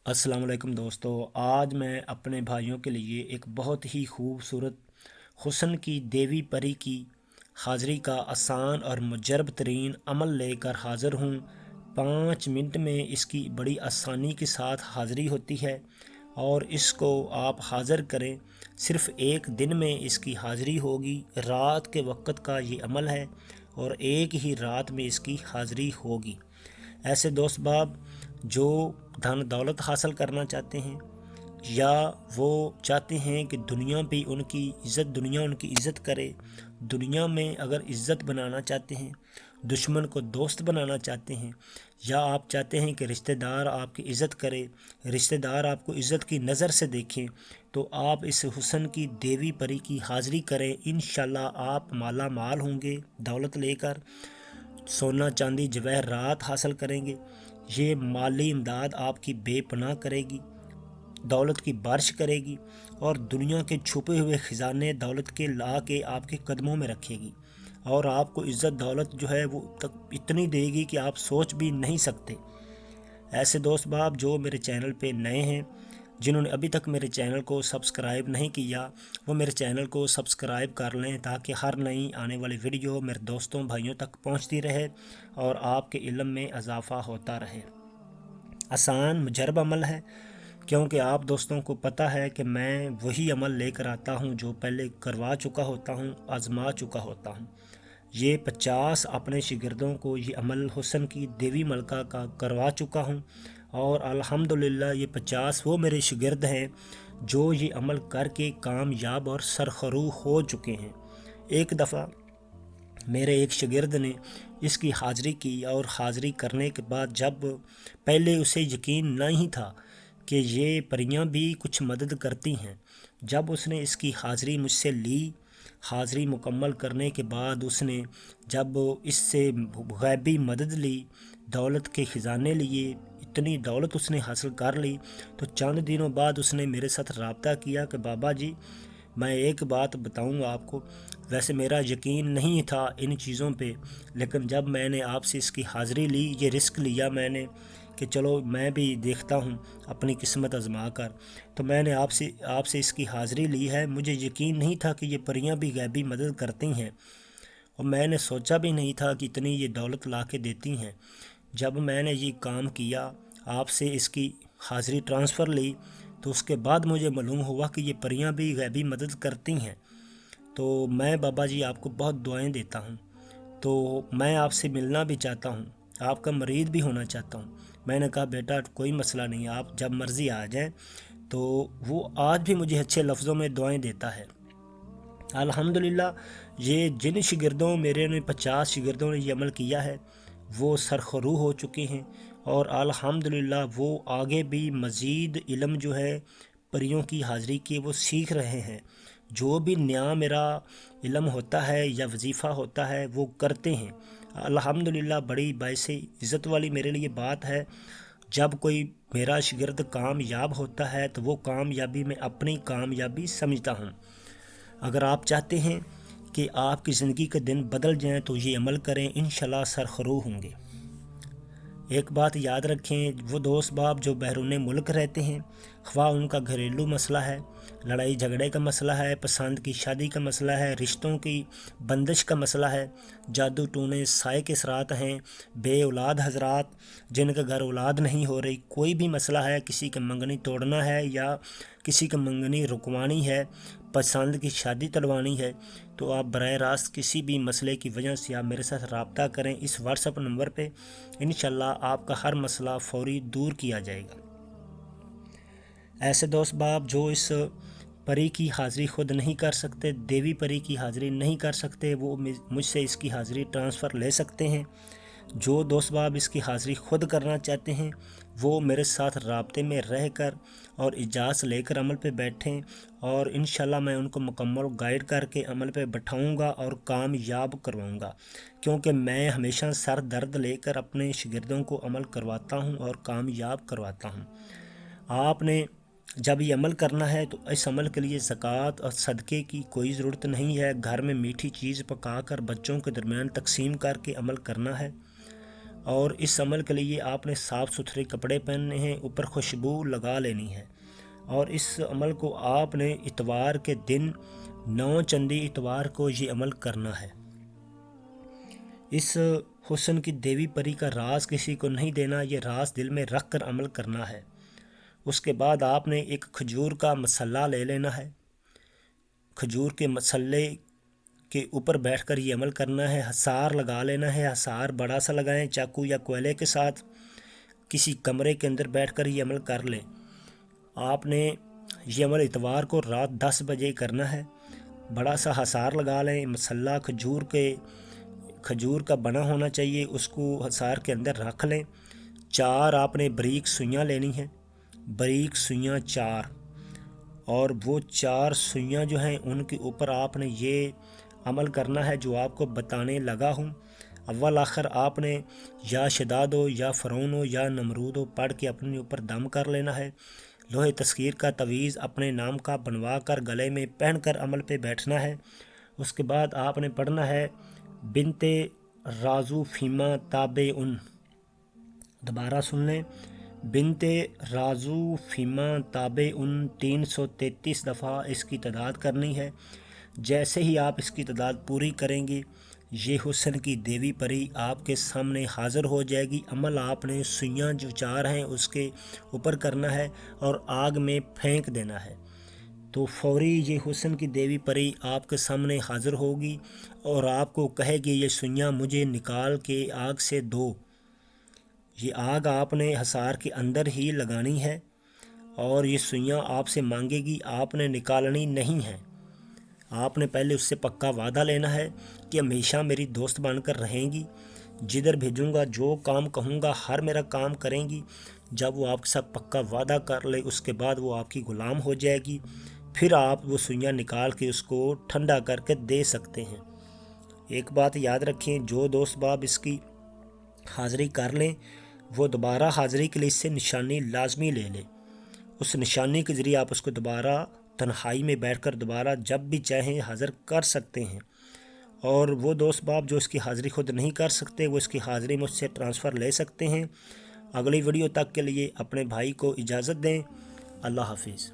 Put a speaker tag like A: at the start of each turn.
A: अस्सलाम वालेकुम दोस्तों। आज मैं अपने भाइयों के लिए एक बहुत ही खूबसूरत हुस्न की देवी परी की हाज़िरी का आसान और मुजरब तरीन अमल लेकर हाज़िर हूँ। 5 मिनट में इसकी बड़ी आसानी के साथ हाज़िरी होती है और इसको आप हाज़िर करें। सिर्फ़ एक दिन में इसकी हाज़िरी होगी। रात के वक़्त का ये अमल है और एक ही रात में इसकी हाज़िरी होगी। ऐसे दोस्त बाब जो धन दौलत हासिल करना चाहते हैं या वो चाहते हैं कि दुनिया उनकी इज़्ज़त करे, दुनिया में अगर इज़्ज़त बनाना चाहते हैं, दुश्मन को दोस्त बनाना चाहते हैं, या आप चाहते हैं कि रिश्तेदार आपकी इज़्ज़त करे, रिश्तेदार आपको इज़्ज़त की नज़र से देखें, तो आप इस हुस्न की देवी परी की हाज़िरी करें। इंशाल्लाह आप माला माल होंगे, दौलत लेकर सोना चांदी जवाहरात हासिल करेंगे। ये माली इमदाद आपकी बेपनाह करेगी, दौलत की बारिश करेगी और दुनिया के छुपे हुए ख़जाने दौलत के ला के आपके कदमों में रखेगी और आपको इज़्ज़त दौलत जो है वो तक इतनी देगी कि आप सोच भी नहीं सकते। ऐसे दोस्त बाब जो मेरे चैनल पे नए हैं, जिन्होंने अभी तक मेरे चैनल को सब्सक्राइब नहीं किया, वो मेरे चैनल को सब्सक्राइब कर लें ताकि हर नई आने वाली वीडियो मेरे दोस्तों भाइयों तक पहुंचती रहे और आपके इल्म में इजाफ़ा होता रहे। आसान मुजरब अमल है, क्योंकि आप दोस्तों को पता है कि मैं वही अमल लेकर आता हूं जो पहले करवा चुका होता हूं, आजमा चुका होता हूं। ये 50 अपने शागिर्दों को ये अमल हुस्न की देवी मलका का करवा चुका हूँ और अल्हम्दुलिल्लाह ये 50 वो मेरे शागिर्द हैं जो ये अमल करके कामयाब और सरखरू हो चुके हैं। एक दफ़ा मेरे एक शागिर्द ने इसकी हाज़िरी की और हाज़िरी करने के बाद जब पहले उसे यकीन नहीं था कि ये परियां भी कुछ मदद करती हैं, जब उसने इसकी हाज़िरी मुझसे ली, हाज़िरी मुकम्मल करने के बाद उसने जब इससे गैबी मदद ली, दौलत के ख़जाने लिए, इतनी दौलत उसने हासिल कर ली, तो चंद दिनों बाद उसने मेरे साथ रब्ता किया कि बाबा जी मैं एक बात बताऊंगा आपको। वैसे मेरा यकीन नहीं था इन चीज़ों पे, लेकिन जब मैंने आपसे इसकी हाज़िरी ली, ये रिस्क लिया मैंने कि चलो मैं भी देखता हूँ अपनी किस्मत आजमा कर, तो मैंने आपसे आपसे इसकी हाज़िरी ली है। मुझे यकीन नहीं था कि ये परियां भी गैबी मदद करती हैं और मैंने सोचा भी नहीं था कि इतनी ये दौलत ला के देती हैं। जब मैंने ये काम किया, आपसे इसकी हाज़िरी ट्रांसफ़र ली, तो उसके बाद मुझे मालूम हुआ कि ये परियां भी गैबी मदद करती हैं। तो मैं बाबा जी आपको बहुत दुआएं देता हूँ। तो मैं आपसे मिलना भी चाहता हूँ, आपका मरीद भी होना चाहता हूँ। मैंने कहा बेटा कोई मसला नहीं, आप जब मर्ज़ी आ जाएं। तो वो आज भी मुझे अच्छे लफ्ज़ों में दुआएं देता है। अल्हम्दुलिल्लाह ये जिन शागिर्दों मेरे ने 50 शागिर्दों ने ये अमल किया है वो सरखरू हो चुके हैं और अल्हम्दुलिल्लाह वो आगे भी मज़ीद इल्म जो है परियों की हाज़िरी की वो सीख रहे हैं। जो भी नया मेरा इल्म होता है या वजीफ़ा होता है वो करते हैं। अल्हम्दुलिल्लाह बड़ी बाइस इज़्ज़त वाली मेरे लिए बात है। जब कोई मेरा शागिर्द कामयाब होता है तो वो कामयाबी में अपनी कामयाबी समझता हूँ। अगर आप चाहते हैं कि आपकी ज़िंदगी के दिन बदल जाएं तो ये अमल करें, इंशाल्लाह सरखरू होंगे। एक बात याद रखें, वो दोस्त बाप जो बैरून मुल्क रहते हैं, ख्वाह उनका घरेलू मसला है, लड़ाई झगड़े का मसला है, पसंद की शादी का मसला है, रिश्तों की बंदिश का मसला है, जादू टूने साए के सरात हैं, बे औलाद हजरात जिनके घर औलाद नहीं हो रही, कोई भी मसला है, किसी का मंगनी तोड़ना है या किसी का मंगनी रुकवानी है, पसंद की शादी तड़वानी है, तो आप बराह रास्त किसी भी मसले की वजह से आप मेरे साथ रब्ता करें इस व्हाट्सएप नंबर पे। इंशाल्लाह आपका हर मसला फौरी दूर किया जाएगा। ऐसे दोस्त बाप जो इस परी की हाज़िरी ख़ुद नहीं कर सकते, देवी परी की हाज़िरी नहीं कर सकते, वो मुझसे इसकी हाज़िरी ट्रांसफ़र ले सकते हैं। जो दोस्त बाब इसकी हाज़िरी ख़ुद करना चाहते हैं वो मेरे साथ राब्ते में रह कर और इजाज़त लेकर अमल पे बैठें और इंशाल्लाह मैं उनको मुकम्मल गाइड करके अमल पे बैठाऊँगा और कामयाब करवाऊँगा, क्योंकि मैं हमेशा सर दर्द लेकर अपने शागिर्दों को अमल करवाता हूँ और कामयाब करवाता हूँ। आपने जब ये अमल करना है तो इस अमल के लिए ज़कात और सदक़े की कोई ज़रूरत नहीं है। घर में मीठी चीज़ पका कर बच्चों के दरमियान तकसीम करके अमल करना है اور اس عمل کے لیے آپ نے صاف ستھرے کپڑے پہننے ہیں، اوپر خوشبو لگا لینی ہے، اور اس عمل کو آپ نے اتوار کے دن 9 چندی اتوار کو یہ عمل کرنا ہے۔ اس حسن کی دیوی پری کا راز کسی کو نہیں دینا، یہ راز دل میں رکھ کر عمل کرنا ہے۔ اس کے بعد آپ نے ایک کھجور کا مسلہ لے لینا ہے، کھجور کے مسلے کے اوپر بیٹھ کر یہ عمل کرنا ہے۔ حصار لگا لینا ہے، حصار بڑا سا لگائیں، چاقو یا کوئلے کے ساتھ کسی کمرے کے اندر بیٹھ کر یہ عمل کر لیں۔ آپ نے یہ عمل اتوار کو رات 10 بجے کرنا ہے۔ بڑا سا حصار لگا لیں، مسلہ کھجور کا بنا ہونا چاہیے، اس کو حصار کے اندر رکھ لیں۔ 4 آپ نے بریک سوئیاں لینی ہیں، بریک سوئیاں 4، اور وہ 4 سوئیاں جو ہیں ان کے اوپر آپ نے یہ عمل کرنا ہے جو آپ کو بتانے لگا ہوں۔ اول آخر آپ نے یا شداد ہو یا فرعون ہو یا نمرود ہو پڑھ کے اپنے اوپر دم کر لینا ہے۔ لوہے تسخیر کا تعویذ اپنے نام کا بنوا کر گلے میں پہن کر عمل پہ بیٹھنا ہے۔ اس کے بعد آپ نے پڑھنا ہے بنت رازو فیما تابع ان، دوبارہ سن لیں، بنت رازو فیما تابع ان 333 دفعہ اس کی تعداد کرنی ہے۔ جیسے ہی آپ اس کی تعداد پوری کریں گے، یہ حسن کی دیوی پری آپ کے سامنے حاضر ہو جائے گی۔ عمل آپ نے سوئیاں جو 4 ہیں اس کے اوپر کرنا ہے اور آگ میں پھینک دینا ہے، تو فوری یہ حسن کی دیوی پری آپ کے سامنے حاضر ہوگی اور آپ کو کہے گی یہ سوئیاں مجھے نکال کے آگ سے دو۔ یہ آگ آپ نے حصار کے اندر ہی لگانی ہے اور یہ سوئیاں آپ سے مانگے گی، آپ نے نکالنی نہیں ہیں۔ آپ نے پہلے اس سے پکا وعدہ لینا ہے کہ ہمیشہ میری دوست بن کر رہیں گی، جدھر بھیجوں گا جو کام کہوں گا ہر میرا کام کریں گی۔ جب وہ آپ کے ساتھ پکا وعدہ کر لے اس کے بعد وہ آپ کی غلام ہو جائے گی، پھر آپ وہ سوئیاں نکال کے اس کو ٹھنڈا کر کے دے سکتے ہیں۔ ایک بات یاد رکھیں، جو دوست باب اس کی حاضری کر لیں وہ دوبارہ حاضری کے لیے اس سے نشانی لازمی لے لیں۔ اس نشانی کے ذریعے آپ اس کو دوبارہ تنہائی میں بیٹھ کر دوبارہ جب بھی چاہیں حاضر کر سکتے ہیں۔ اور وہ دوست باب جو اس کی حاضری خود نہیں کر سکتے وہ اس کی حاضری مجھ سے ٹرانسفر لے سکتے ہیں۔ اگلی ویڈیو تک کے لیے اپنے بھائی کو اجازت دیں۔ اللہ حافظ۔